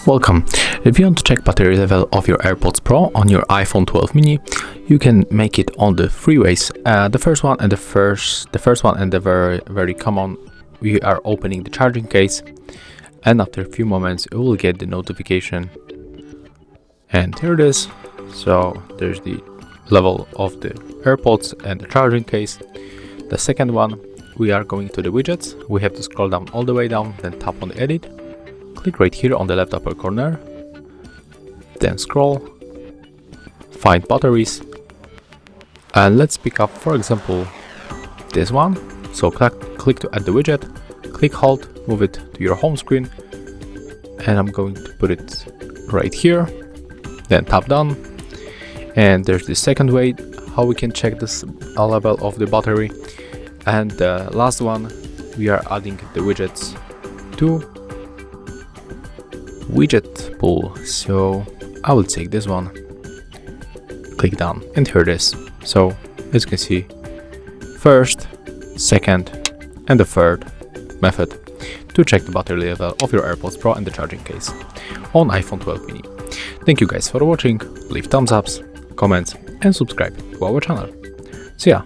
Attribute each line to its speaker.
Speaker 1: Welcome. If you want to check battery level of your AirPods Pro on your iPhone 12 mini, you can make it on the three ways. The first one and the very common, we are opening the charging case, and after a few moments you will get the notification, and here it is. So there's the level of the AirPods and the charging case. The second one, we are going to the widgets. We have to scroll down all the way down, then tap on the edit. Click right here on the left upper corner, then scroll, find batteries, and let's pick up, for example, this one. So click to add the widget, click hold, move it to your home screen, and I'm going to put it right here, then tap done. And there's the second way how we can check this level of the battery. And the last one, we are adding the widgets to widget pool. So I will take this one, click done, and here it is. So as you can see, first, second, and the third method to check the battery level of your AirPods Pro and the charging case on iPhone 12 mini. Thank you guys for watching. Leave thumbs ups, comments, and subscribe to our channel. See ya.